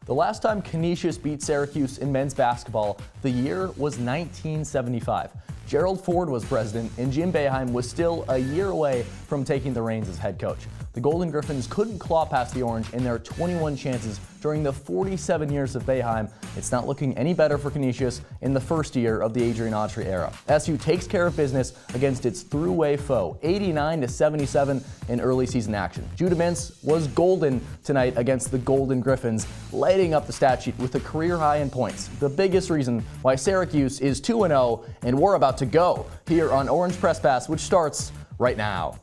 The last time Canisius beat Syracuse in men's basketball, the year was 1975. Gerald Ford was president, and Jim Boeheim was still a year away from taking the reins as head coach. The Golden Griffins couldn't claw past the Orange in their 21 chances during the 47 years of Boeheim. It's not looking any better for Canisius in the first year of the Adrian Autry era. SU takes care of business against its throughway foe, 89-77 in early season action. Judah Mintz was golden tonight against the Golden Griffins, lighting up the stat sheet with a career high in points. The biggest reason why Syracuse is 2-0, and we're about to go here on Orange Press Pass, which starts right now.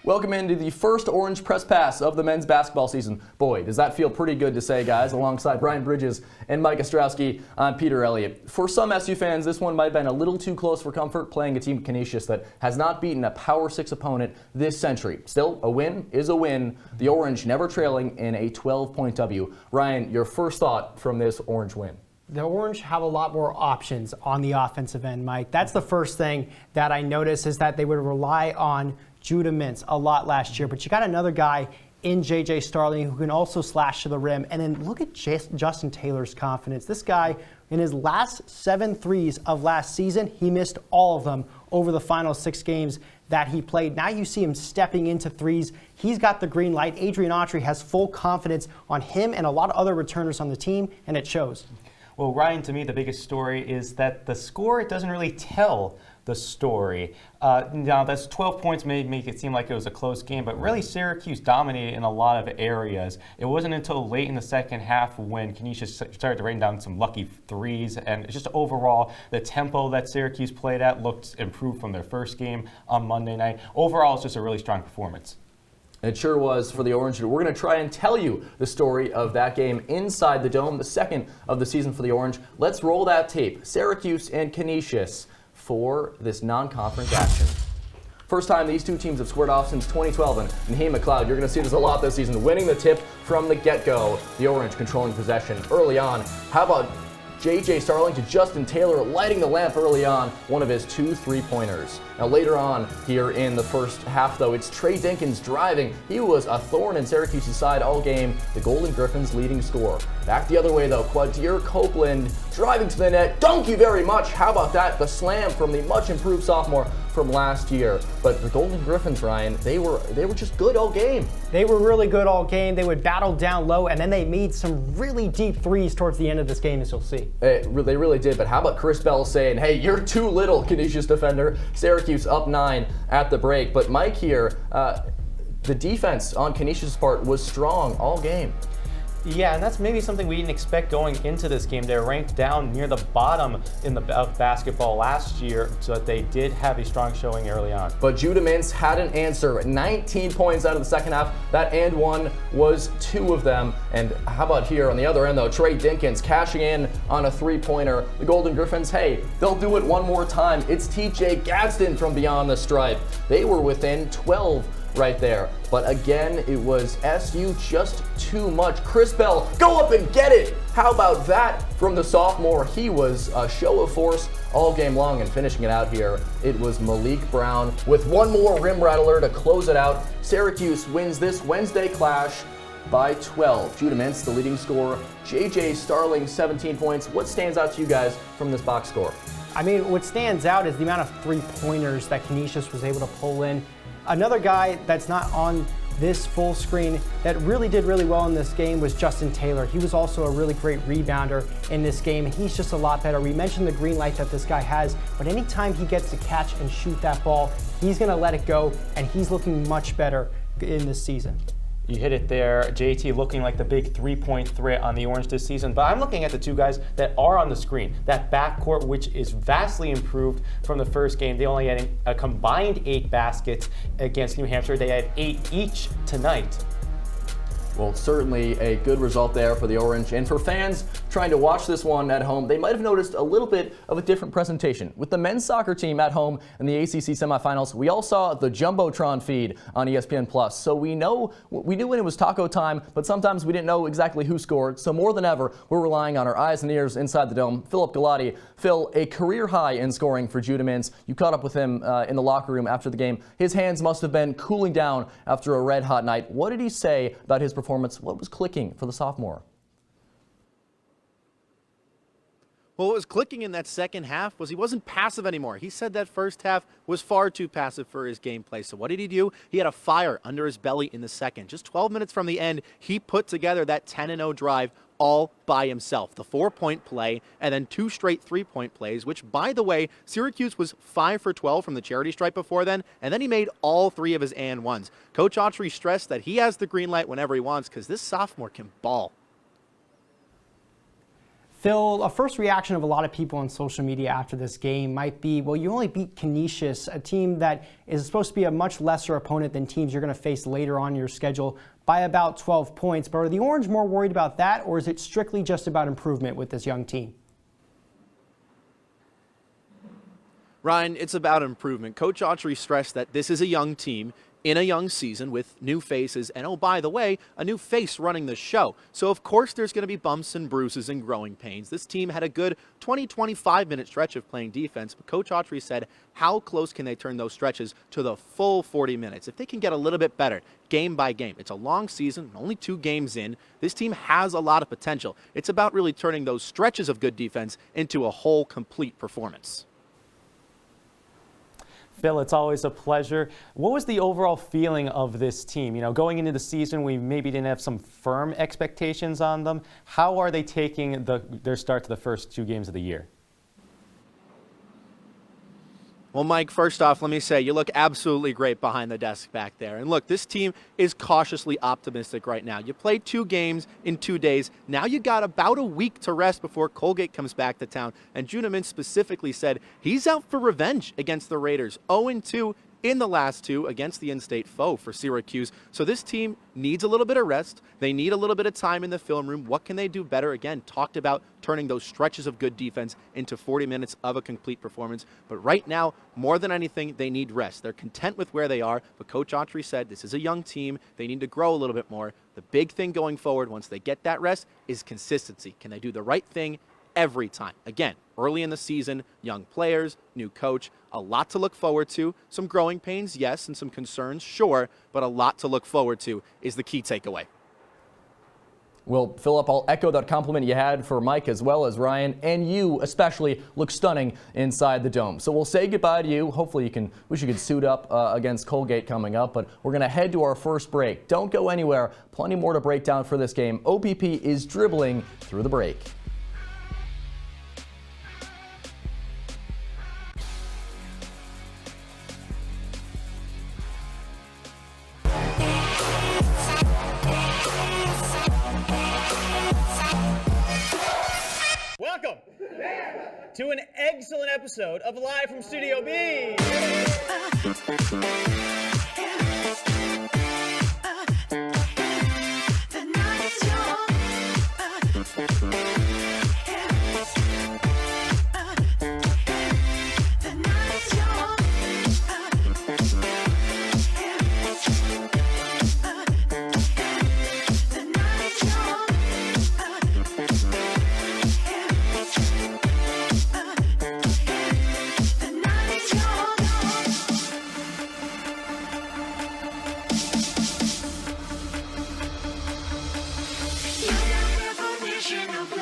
Welcome into the first Orange Press Pass of the men's basketball season. Boy, does that feel pretty good to say, guys. Alongside Brian Bridges and Mike Ostrowski, I'm Peter Elliott. For some SU fans, this one might have been a little too close for comfort, playing a team Canisius that has not beaten a Power 6 opponent this century. Still, a win is a win. The Orange never trailing in a 12-point W. Ryan, your first thought from this Orange win? The Orange have a lot more options on the offensive end, Mike. That's the first thing that I noticed, is that they would rely on Judah Mintz a lot last year. But you got another guy in J.J. Starling who can also slash to the rim. And then look at Justin Taylor's confidence. This guy, in his last 7 threes of last season, he missed all of them over the final 6 games that he played. Now you see him stepping into threes. He's got the green light. Adrian Autry has full confidence on him and a lot of other returners on the team, and it shows. Well, Ryan, to me, the biggest story is that the score doesn't really tell the story. Now, that's 12 points may make it seem like it was a close game, but really Syracuse dominated in a lot of areas. It wasn't until late in the second half when Canisius started to rain down some lucky threes, and just overall, the tempo that Syracuse played at looked improved from their first game on Monday night. Overall, it's just a really strong performance. It sure was for the Orange. We're going to try and tell you the story of that game inside the Dome, the second of the season for the Orange. Let's roll that tape. Syracuse and Canisius for this non-conference action. First time these two teams have squared off since 2012, and Naheem McLeod, you're going to see this a lot this season, winning the tip from the get-go. The Orange controlling possession early on. How about J.J. Starling to Justin Taylor, lighting the lamp early on, one of his 2 3-pointers. Now later on here in the first half, though, it's Trey Dinkins driving. He was a thorn in Syracuse's side all game, the Golden Griffins' leading scorer. Back the other way, though, Quadir Copeland driving to the net. Thank you very much. How about that? The slam from the much-improved sophomore from last year. But the Golden Griffins, Ryan, they were just good all game. They were really good all game. They would battle down low, and then they made some really deep threes towards the end of this game, as you'll see. They really did. But how about Chris Bell saying, hey, you're too little, Canisius defender. Syracuse up 9 at the break. But Mike here, the defense on Canisius' part was strong all game. Yeah, and that's maybe something we didn't expect going into this game. They're ranked down near the bottom of basketball last year, so they did have a strong showing early on. But Judah Mintz had an answer. 19 points out of the second half. That and one was 2 of them. And how about here on the other end, though, Trey Dinkins cashing in on a 3-pointer. The Golden Griffins, hey, they'll do it one more time. It's TJ Gadsden from beyond the stripe. They were within 12 right there. But again, it was SU just too much. Chris Bell, go up and get it! How about that from the sophomore? He was a show of force all game long, and finishing it out here, it was Malik Brown with one more rim rattler to close it out. Syracuse wins this Wednesday clash by 12. Judah Mintz, the leading scorer. J.J. Starling, 17 points. What stands out to you guys from this box score? I mean, what stands out is the amount of 3-pointers that Canisius was able to pull in. Another guy that's not on this full screen that really did really well in this game was Justin Taylor. He was also a really great rebounder in this game. He's just a lot better. We mentioned the green light that this guy has, but anytime he gets to catch and shoot that ball, he's going to let it go, and he's looking much better in this season. You hit it there. JT looking like the big 3-point threat on the Orange this season. But I'm looking at the two guys that are on the screen. That backcourt, which is vastly improved from the first game. They only had a combined 8 baskets against New Hampshire. They had 8 each tonight. Well, certainly a good result there for the Orange. And for fans trying to watch this one at home, they might have noticed a little bit of a different presentation. With the men's soccer team at home in the ACC semifinals, we all saw the Jumbotron feed on ESPN+. So we knew when it was taco time, but sometimes we didn't know exactly who scored. So more than ever, we're relying on our eyes and ears inside the dome. Philip Galati, Phil, a career high in scoring for Judah Mintz. You caught up with him in the locker room after the game. His hands must have been cooling down after a red-hot night. What did he say about his performance? What was clicking for the sophomore? Well, what was clicking in that second half was he wasn't passive anymore. He said that first half was far too passive for his gameplay. So what did he do? He had a fire under his belly in the second. Just 12 minutes from the end, he put together that 10-0 drive all by himself. The 4-point play and then 2 straight 3-point plays, which, by the way, Syracuse was 5 for 12 from the charity stripe before then, and then he made all 3 of his and ones. Coach Autry stressed that he has the green light whenever he wants because this sophomore can ball. Phil, a first reaction of a lot of people on social media after this game might be, well, you only beat Canisius, a team that is supposed to be a much lesser opponent than teams you're going to face later on in your schedule, by about 12 points. But are the Orange more worried about that, or is it strictly just about improvement with this young team? Ryan, it's about improvement. Coach Autry stressed that this is a young team in a young season with new faces and, oh, by the way, a new face running the show. So, of course, there's going to be bumps and bruises and growing pains. This team had a good 25-minute stretch of playing defense, but Coach Autry said, how close can they turn those stretches to the full 40 minutes? If they can get a little bit better, game by game. It's a long season, only 2 games in. This team has a lot of potential. It's about really turning those stretches of good defense into a whole, complete performance. Phil, it's always a pleasure. What was the overall feeling of this team? You know, going into the season, we maybe didn't have some firm expectations on them. How are they taking their start to the first 2 games of the year? Well, Mike, first off, let me say you look absolutely great behind the desk back there. And look, this team is cautiously optimistic right now. You played 2 games in 2 days. Now you got about a week to rest before Colgate comes back to town. And Judah Mintz specifically said he's out for revenge against the Raiders. 0-2 in the last 2 against the in-state foe for Syracuse. So this team needs a little bit of rest. They need a little bit of time in the film room. What can they do better? Again, talked about turning those stretches of good defense into 40 minutes of a complete performance. But right now, more than anything, they need rest. They're content with where they are, but Coach Autry said this is a young team. They need to grow a little bit more. The big thing going forward, once they get that rest, is consistency. Can they do the right thing every time? Again, early in the season, young players, new coach, a lot to look forward to. Some growing pains, yes, and some concerns, sure, but a lot to look forward to is the key takeaway. Well, Philip, I'll echo that compliment you had for Mike as well as Ryan, and you especially look stunning inside the dome. So we'll say goodbye to you. Hopefully we should suit up against Colgate coming up, but we're going to head to our first break. Don't go anywhere. Plenty more to break down for this game. OPP is dribbling through the break. Welcome to an excellent episode of Live from Studio B. Your definition of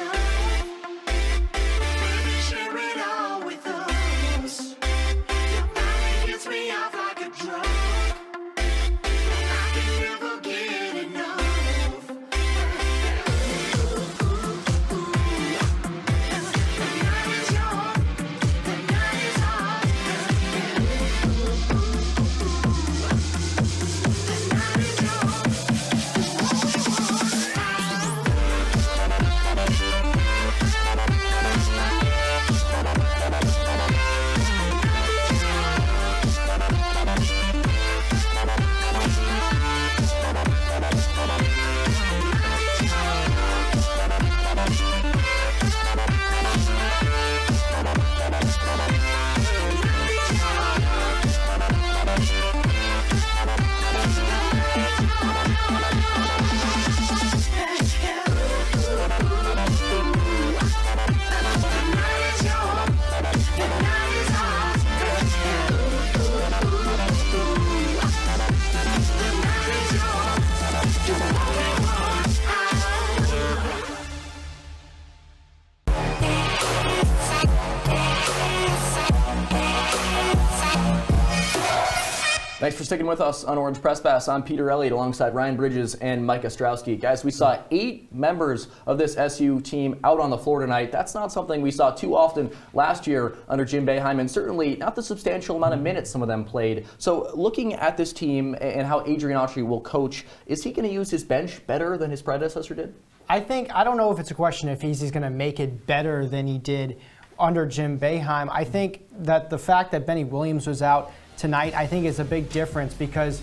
Thanks for sticking with us on Orange Press Pass. I'm Peter Elliott alongside Ryan Bridges and Mike Ostrowski. Guys, we saw 8 members of this SU team out on the floor tonight. That's not something we saw too often last year under Jim Boeheim, and certainly not the substantial amount of minutes some of them played. So looking at this team and how Adrian Autry will coach, is he going to use his bench better than his predecessor did? I don't know if it's a question if he's going to make it better than he did under Jim Boeheim. I think that the fact that Benny Williams was out tonight, I think is a big difference, because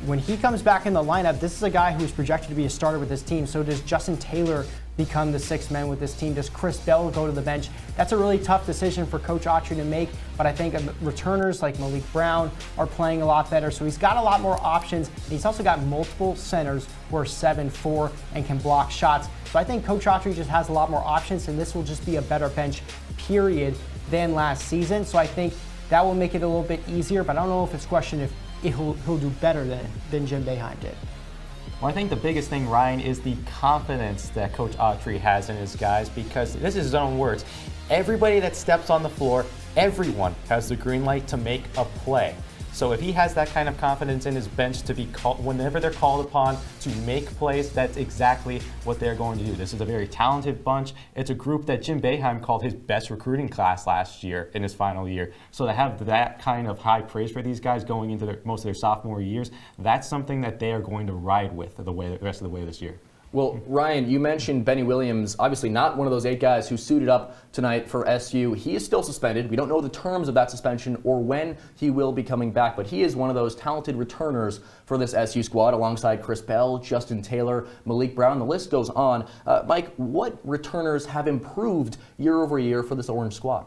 when he comes back in the lineup, this is a guy who's projected to be a starter with this team. So does Justin Taylor become the 6th man with this team? Does Chris Bell go to the bench? That's a really tough decision for Coach Autry to make, but I think returners like Malik Brown are playing a lot better, so he's got a lot more options. And he's also got multiple centers who are 7'4" and can block shots. So I think Coach Autry just has a lot more options, and this will just be a better bench, period, than last season. So I think that will make it a little bit easier, but I don't know if it's a question if he'll do better than Jim Boeheim did. Well, I think the biggest thing, Ryan, is the confidence that Coach Autry has in his guys, because this is his own words. Everybody that steps on the floor, everyone has the green light to make a play. So if he has that kind of confidence in his bench to be called, whenever they're called upon to make plays, that's exactly what they're going to do. This is a very talented bunch. It's a group that Jim Boeheim called his best recruiting class last year in his final year. So to have that kind of high praise for these guys going into most of their sophomore years, that's something that they are going to ride with the rest of the way this year. Well, Ryan, you mentioned Benny Williams, obviously not one of those 8 guys who suited up tonight for SU. He is still suspended. We don't know the terms of that suspension or when he will be coming back, but he is one of those talented returners for this SU squad alongside Chris Bell, Justin Taylor, Malik Brown. The list goes on. Mike, what returners have improved year over year for this Orange squad?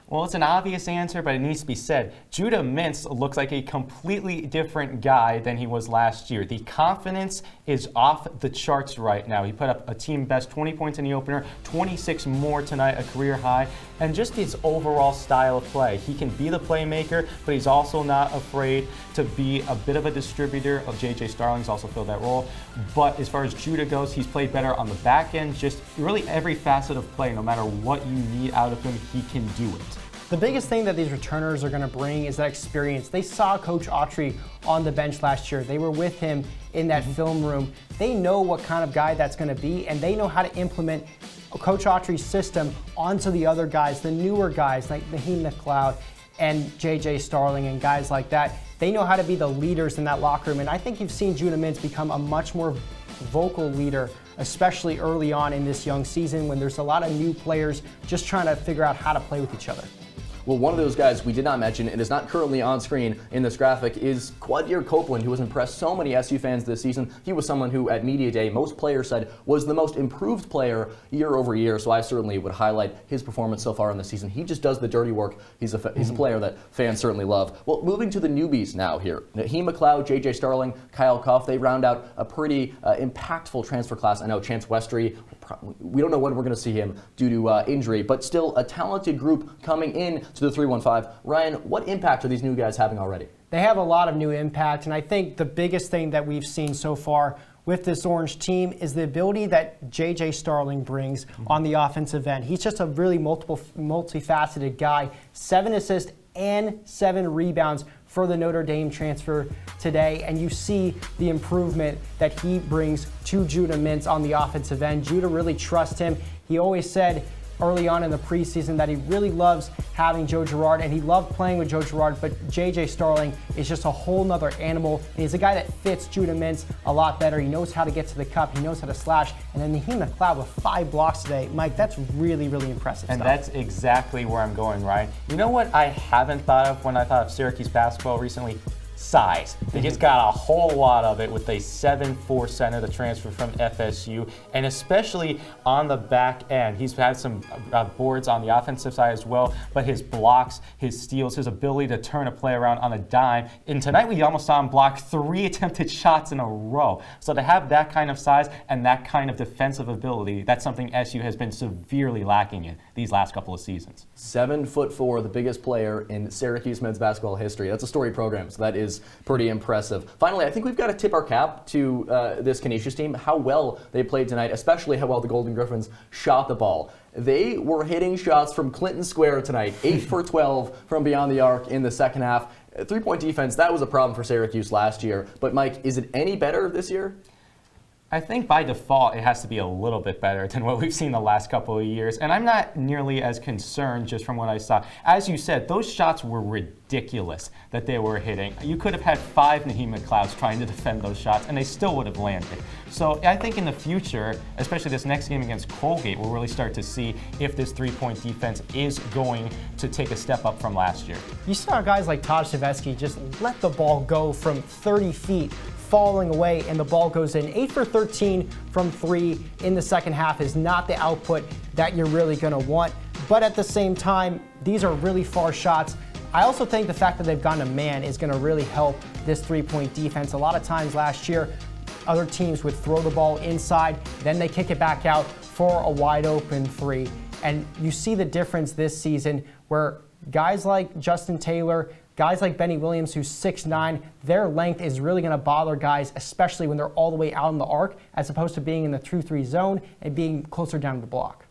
Well, it's an obvious answer, but it needs to be said. Judah Mintz looks like a completely different guy than he was last year. The confidence is off the charts right now. He put up a team best 20 points in the opener, 26 more tonight, a career high, and just his overall style of play. He can be the playmaker, but he's also not afraid to be a bit of a distributor. J.J. Starling's also filled that role. But as far as Judah goes, he's played better on the back end. Just really every facet of play, no matter what you need out of him, he can do it. The biggest thing that these returners are going to bring is that experience. They saw Coach Autry on the bench last year. They were with him in that film room. They know what kind of guy that's going to be, and they know how to implement Coach Autry's system onto the other guys, the newer guys like Naheem McLeod and J.J. Starling and guys like that. They know how to be the leaders in that locker room, and I think you've seen Judah Mintz become a much more vocal leader, especially early on in this young season when there's a lot of new players just trying to figure out how to play with each other. Well, one of those guys we did not mention and is not currently on screen in this graphic is Quadir Copeland, who has impressed so many SU fans this season. He was someone who at Media Day, most players said was the most improved player year over year, so I certainly would highlight his performance so far in the season. He just does the dirty work. He's a player that fans certainly love. Well, moving to the newbies now here. Naheem McLeod, J.J. Starling, Kyle Koff, they round out a pretty impactful transfer class. I know Chance Westry, we don't know when we're going to see him due to injury, but still a talented group coming in to the 315. Ryan, what impact are these new guys having already? They have a lot of new impact, and I think the biggest thing that we've seen so far with this Orange team is the ability that J.J. Starling brings on the offensive end. He's just a really multifaceted guy. 7 assists and 7 rebounds for the Notre Dame transfer today, and you see the improvement that he brings to Judah Mintz on the offensive end. Judah really trusts him. He always said early on in the preseason that he really loves having Joe Girard, and he loved playing with Joe Girard, but J.J. Starling is just a whole nother animal, and he's a guy that fits Judah Mintz a lot better. He knows how to get to the cup, he knows how to slash, and then Naheem McLeod with 5 blocks today. Mike, that's really, really impressive and stuff. That's exactly where I'm going, Ryan. You know what I haven't thought of when I thought of Syracuse basketball recently? Size. They just got a whole lot of it with a 7'4" center, the transfer from FSU, and especially on the back end. He's had some boards on the offensive side as well, but his blocks, his steals, his ability to turn a play around on a dime. And tonight we almost saw him block 3 attempted shots in a row. So to have that kind of size and that kind of defensive ability, that's something SU has been severely lacking in these last couple of seasons. 7'4", the biggest player in Syracuse men's basketball history. That's a storied program, so that is pretty impressive. Finally, I think we've got to tip our cap to this Canisius team, how well they played tonight, especially how well the Golden Griffins shot the ball. They were hitting shots from Clinton Square tonight, 8 for 12 from beyond the arc in the second half. Three-point defense, that was a problem for Syracuse last year. But Mike, is it any better this year? I think by default it has to be a little bit better than what we've seen the last couple of years. And I'm not nearly as concerned just from what I saw. As you said, those shots were ridiculous that they were hitting. You could have had 5 Naheem McLeods trying to defend those shots, and they still would have landed. So I think in the future, especially this next game against Colgate, we'll really start to see if this three-point defense is going to take a step up from last year. You saw guys like Todd Savetsky just let the ball go from 30 feet, falling away, and the ball goes in. 8 for 13 from 3 in the second half is not the output that you're really going to want. But at the same time, these are really far shots. I also think the fact that they've gone to man is going to really help this three-point defense. A lot of times last year, other teams would throw the ball inside, then they kick it back out for a wide open 3. And you see the difference this season where guys like Justin Taylor, guys like Benny Williams, who's 6'9", their length is really going to bother guys, especially when they're all the way out in the arc, as opposed to being in the 2-3 zone and being closer down to the block.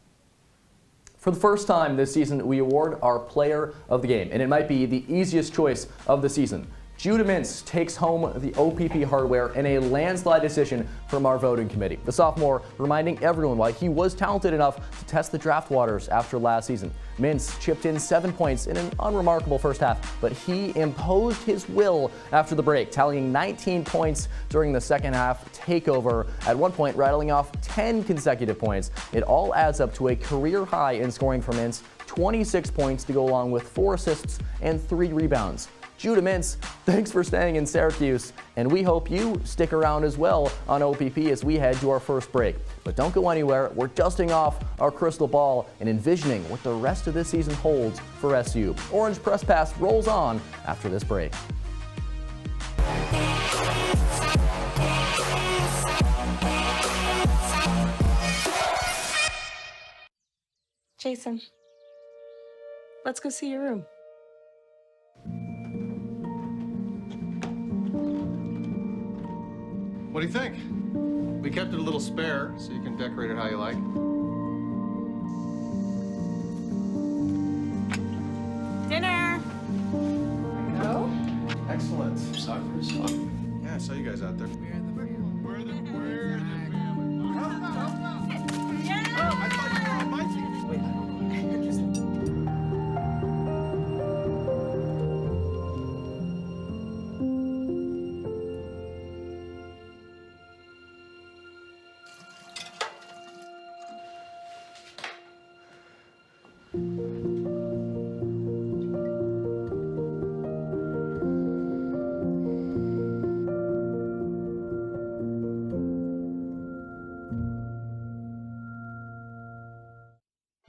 For the first time this season, we award our player of the game, and it might be the easiest choice of the season. Judah Mintz takes home the OPP hardware in a landslide decision from our voting committee. The sophomore reminding everyone why he was talented enough to test the draft waters after last season. Mintz chipped in 7 points in an unremarkable first half, but he imposed his will after the break, tallying 19 points during the second half takeover, at one point rattling off 10 consecutive points. It all adds up to a career high in scoring for Mintz, 26 points to go along with 4 assists and 3 rebounds. Judah Mintz, thanks for staying in Syracuse, and we hope you stick around as well on OPP as we head to our first break. But don't go anywhere. We're dusting off our crystal ball and envisioning what the rest of this season holds for SU. Orange Press Pass rolls on after this break. Jason, let's go see your room. What do you think? We kept it a little spare, so you can decorate it how you like. Dinner! Go? Excellent. Soccer is fun. Yeah, I saw you guys out there. We're the family. Yeah! Oh, I thought you were on my team. Wait.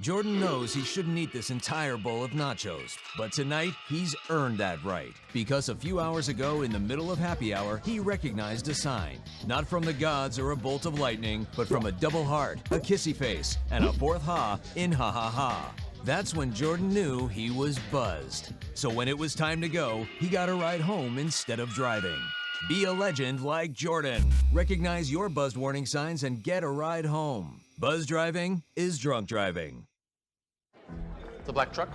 Jordan knows he shouldn't eat this entire bowl of nachos, but tonight he's earned that right. Because a few hours ago, in the middle of happy hour, he recognized a sign. Not from the gods or a bolt of lightning, but from a double heart, a kissy face, and a fourth ha in ha ha ha. That's when Jordan knew he was buzzed. So when it was time to go, he got a ride home instead of driving. Be a legend like Jordan. Recognize your buzzed warning signs and get a ride home. Buzz driving is drunk driving. The black truck?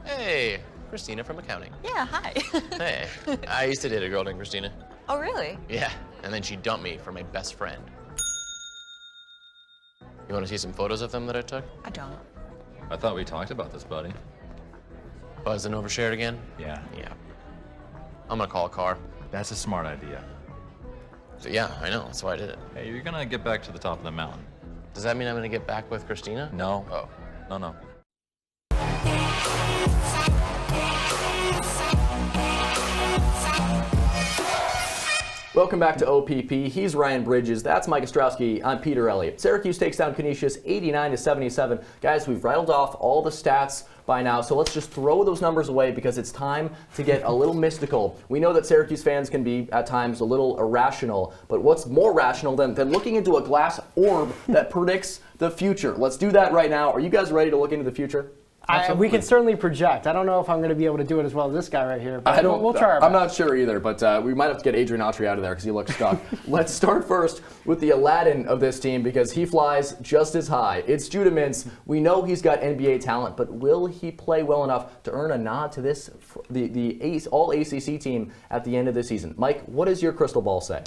Hey, Christina from accounting. Yeah, hi. Hey, I used to date a girl named Christina. Oh, really? Yeah, and then she dumped me for my best friend. You want to see some photos of them that I took? I don't. I thought we talked about this, buddy. Buzzed and overshared again? Yeah. Yeah. I'm gonna call a car. That's a smart idea. So yeah, I know, that's why I did it. Hey, you're gonna get back to the top of the mountain. Does that mean I'm gonna get back with Christina? No. Oh. No. Welcome back to OPP. He's Ryan Bridges. That's Mike Ostrowski. I'm Peter Elliott. Syracuse takes down Canisius 89-77. Guys, we've rattled off all the stats by now, so let's just throw those numbers away because it's time to get a little mystical. We know that Syracuse fans can be, at times, a little irrational, but what's more rational than looking into a glass orb that predicts the future? Let's do that right now. Are you guys ready to look into the future? We can certainly project. I don't know if I'm going to be able to do it as well as this guy right here, but we'll try our best. I'm not sure either, but we might have to get Adrian Autry out of there because he looks stuck. Let's start first with the Aladdin of this team because he flies just as high. It's Judah Mintz. We know he's got NBA talent, but will he play well enough to earn a nod to this the All-ACC team at the end of the season? Mike, what does your crystal ball say?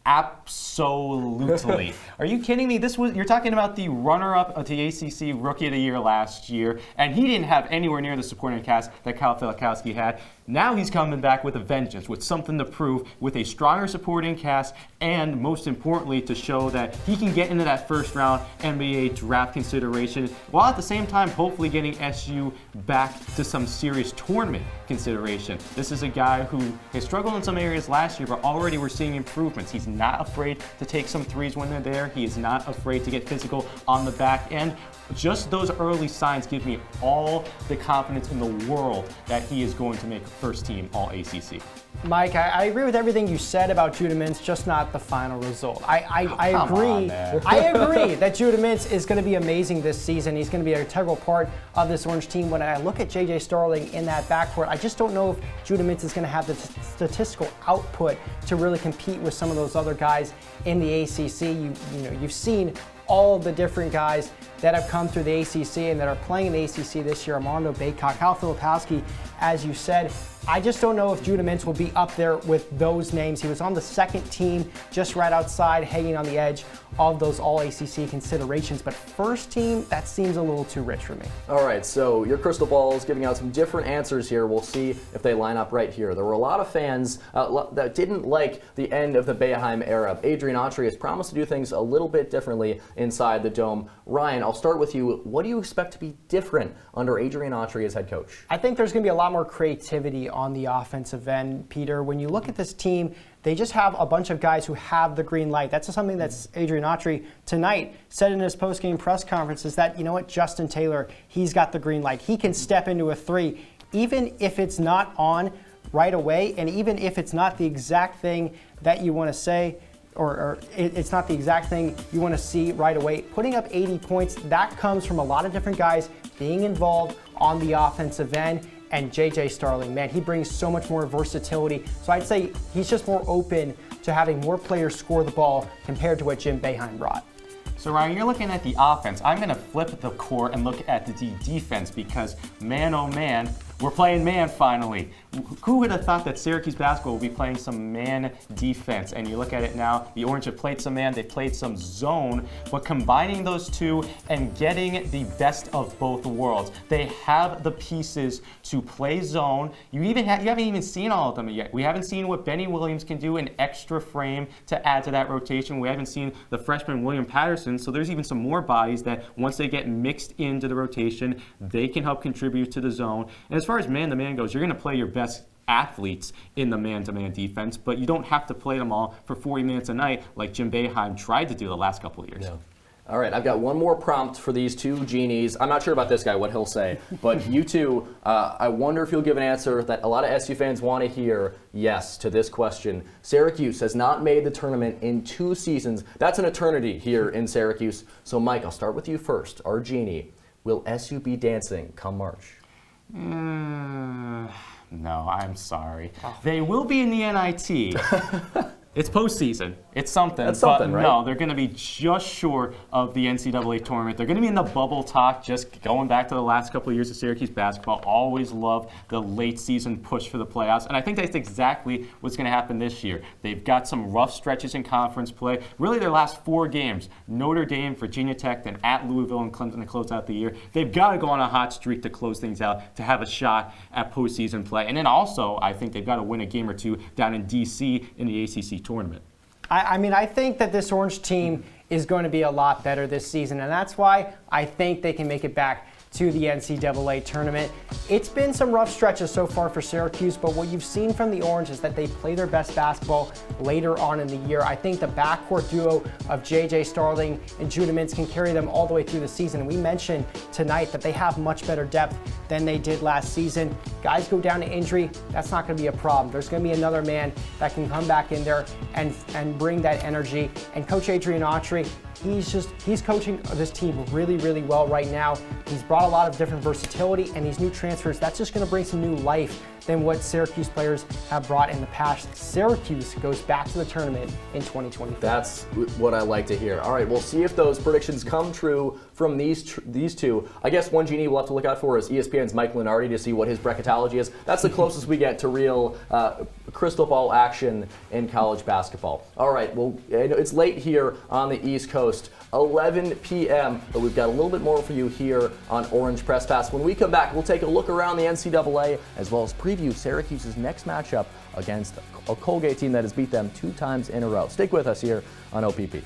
Absolutely. Are you kidding me? You're talking about the runner-up of the ACC Rookie of the Year last year, and he didn't have anywhere near the supporting cast that Kyle Filikowski had. Now he's coming back with a vengeance, with something to prove, with a stronger supporting cast, and most importantly, to show that he can get into that first-round NBA draft consideration, while at the same time hopefully getting SU back to some serious tournament consideration. This is a guy who has struggled in some areas last year, but already we're seeing improvements. He's not afraid to take some threes when they're there. He is not afraid to get physical on the back end. Just those early signs give me all the confidence in the world that he is going to make first team All-ACC. Mike, I agree with everything you said about Judah Mintz, just not the final result. I agree. I agree that Judah Mintz is going to be amazing this season. He's going to be an integral part of this Orange team. When I look at J.J. Starling in that backcourt, I just don't know if Judah Mintz is going to have the statistical output to really compete with some of those other guys in the ACC. You've seen all the different guys that have come through the ACC and that are playing in the ACC this year. Armando Bacot, Kyle Filipowski, as you said. I just don't know if Judah Mintz will be up there with those names. He was on the second team, just right outside, hanging on the edge of those All-ACC considerations. But first team, that seems a little too rich for me. All right, so your crystal ball is giving out some different answers here. We'll see if they line up right here. There were a lot of fans that didn't like the end of the Boeheim era. Adrian Autry has promised to do things a little bit differently inside the Dome. Ryan, I'll start with you. What do you expect to be different under Adrian Autry as head coach? I think there's going to be a lot more creativity on the offensive end, Peter. When you look at this team, they just have a bunch of guys who have the green light. That's something that Adrian Autry tonight said in his post-game press conference is that, you know what, Justin Taylor, he's got the green light. He can step into a three, even if it's not on right away, and even if it's not the exact thing that you want to say, or it's not the exact thing you want to see right away. Putting up 80 points, that comes from a lot of different guys being involved on the offensive end. And J.J. Starling, man, he brings so much more versatility. So I'd say he's just more open to having more players score the ball compared to what Jim Boeheim brought. So Ryan, you're looking at the offense. I'm going to flip the court and look at the defense because, man, oh man, we're playing man finally. Who would have thought that Syracuse basketball would be playing some man defense? And you look at it now, the Orange have played some man, they've played some zone, but combining those two and getting the best of both worlds. They have the pieces to play zone. You haven't even seen all of them yet. We haven't seen what Benny Williams can do, an extra frame to add to that rotation. We haven't seen the freshman William Patterson, so there's even some more bodies that once they get mixed into the rotation, they can help contribute to the zone. And as far as man-to-man goes, you're going to play your best athletes in the man-to-man defense, but you don't have to play them all for 40 minutes a night like Jim Boeheim tried to do the last couple of years. Yeah. All right, I've got one more prompt for these two genies. I'm not sure about this guy, what he'll say, but you two, I wonder if you'll give an answer that a lot of SU fans want to hear yes to this question. Syracuse has not made the tournament in 2 seasons. That's an eternity here in Syracuse. So Mike, I'll start with you first. Our genie, will SU be dancing come March? No, I'm sorry. Oh. They will be in the NIT. It's postseason. It's something. That's something, but right? No, they're going to be just short of the NCAA tournament. They're going to be in the bubble talk, just going back to the last couple of years of Syracuse basketball. Always loved the late season push for the playoffs. And I think that's exactly what's going to happen this year. They've got some rough stretches in conference play. Really, their last 4 games, Notre Dame, Virginia Tech, then at Louisville and Clemson to close out the year. They've got to go on a hot streak to close things out, to have a shot at postseason play. And then also, I think they've got to win a game or two down in D.C. in the ACC tournament. I mean, I think that this Orange team is going to be a lot better this season, and that's why I think they can make it back to the NCAA tournament. It's been some rough stretches so far for Syracuse, but what you've seen from the Orange is that they play their best basketball later on in the year. I think the backcourt duo of J.J. Starling and Judah Mintz can carry them all the way through the season. And we mentioned tonight that they have much better depth than they did last season. Guys go down to injury, that's not going to be a problem. There's going to be another man that can come back in there and bring that energy. And Coach Adrian Autry, he's coaching this team really, really well right now. He's brought a lot of different versatility, and these new transfers, that's just going to bring some new life than what Syracuse players have brought in the past. Syracuse goes back to the tournament in 2024. That's what I like to hear. All right, we'll see if those predictions come true from these two. I guess one genie we'll have to look out for is ESPN's Mike Lunardi to see what his bracketology is. That's the closest we get to real crystal ball action in college basketball. All right, well, it's late here on the East Coast. 11 p.m., but we've got a little bit more for you here on Orange Press Pass. When we come back, we'll take a look around the NCAA as well as preview Syracuse's next matchup against a Colgate team that has beat them 2 times in a row. Stick with us here on OPP.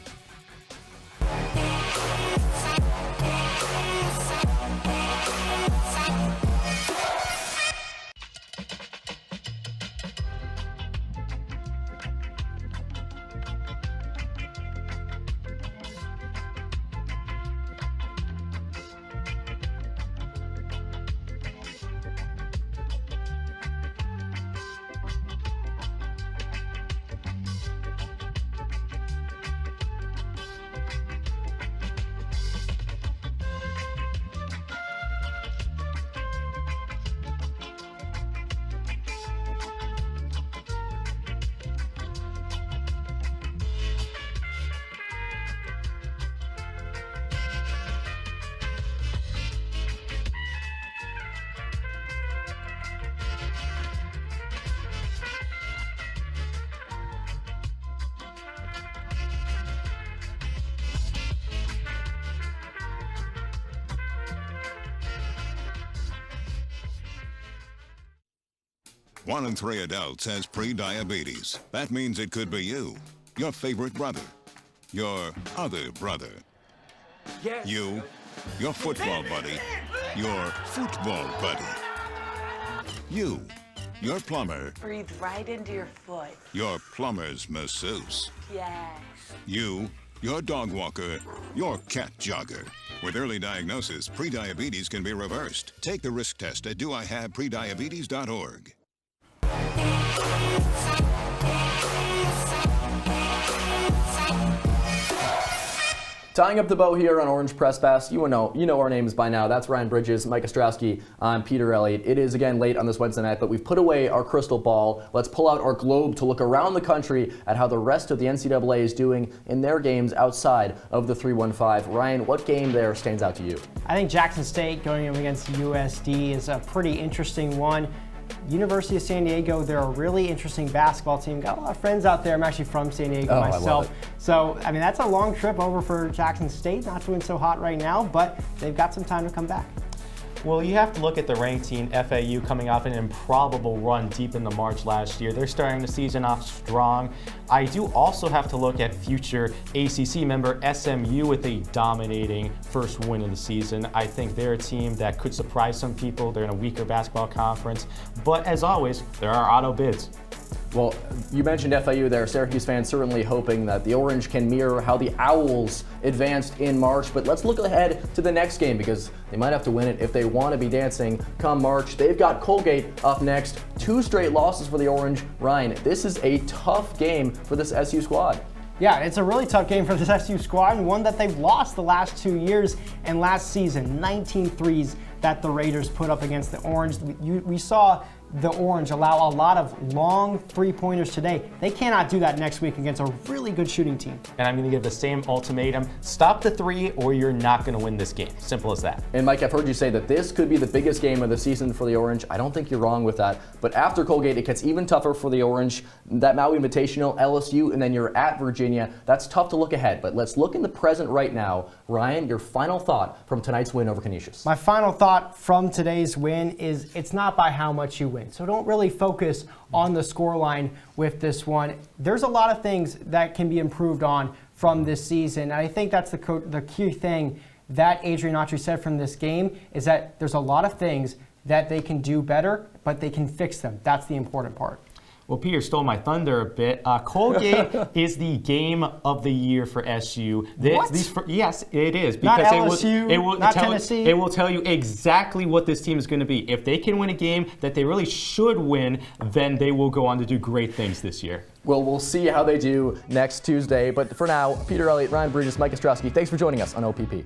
One in 3 adults has pre-diabetes. That means it could be you, your favorite brother, your other brother, you, your football buddy, your football buddy, you, your plumber, Breathe right into your foot. your plumber's masseuse, Yes. you, your dog walker, your cat jogger. With early diagnosis, pre-diabetes can be reversed. Take the risk test at doihaveprediabetes.org. Tying up the bow here on Orange Press Pass, you know our names by now. That's Ryan Bridges, Mike Ostrowski, I'm Peter Elliott. It is again late on this Wednesday night, but we've put away our crystal ball. Let's pull out our globe to look around the country at how the rest of the NCAA is doing in their games outside of the 315. Ryan, what game there stands out to you? I think Jackson State going up against USD is a pretty interesting one. University of San Diego, they're a really interesting basketball team. Got a lot of friends out there. I'm actually from San Diego myself. I love it. So, I mean, that's a long trip over for Jackson State. Not doing so hot right now, but they've got some time to come back. Well, you have to look at the ranked team, FAU, coming off an improbable run deep into March last year. They're starting the season off strong. I do also have to look at future ACC member SMU with a dominating first win of the season. I think they're a team that could surprise some people. They're in a weaker basketball conference. But as always, there are auto bids. Well, you mentioned FIU there. Syracuse fans certainly hoping that the Orange can mirror how the Owls advanced in March. But let's look ahead to the next game because they might have to win it if they want to be dancing come March. They've got Colgate up next. 2 straight losses for the Orange. Ryan, this is a tough game for this SU squad. Yeah, it's a really tough game for this SU squad, and one that they've lost the last 2 years and last season. 19 threes that the Raiders put up against the Orange. We saw the Orange allow a lot of long three-pointers today. They cannot do that next week against a really good shooting team. And I'm going to give the same ultimatum. Stop the 3 or you're not going to win this game. Simple as that. And Mike, I've heard you say that this could be the biggest game of the season for the Orange. I don't think you're wrong with that. But after Colgate, it gets even tougher for the Orange. That Maui Invitational, LSU, and then you're at Virginia. That's tough to look ahead. But let's look in the present right now. Ryan, your final thought from tonight's win over Canisius. My final thought from today's win is it's not by how much you win. So don't really focus on the scoreline with this one. There's a lot of things that can be improved on from this season. And I think that's the key thing that Adrian Autry said from this game is that there's a lot of things that they can do better, but they can fix them. That's the important part. Well, Peter stole my thunder a bit. Colgate is the game of the year for SU. Yes, it is. Not Because LSU, not Tennessee. It will tell you exactly what this team is going to be. If they can win a game that they really should win, then they will go on to do great things this year. Well, we'll see how they do next Tuesday. But for now, Peter Elliott, Ryan Bridges, Mike Ostrowski, thanks for joining us on OPP.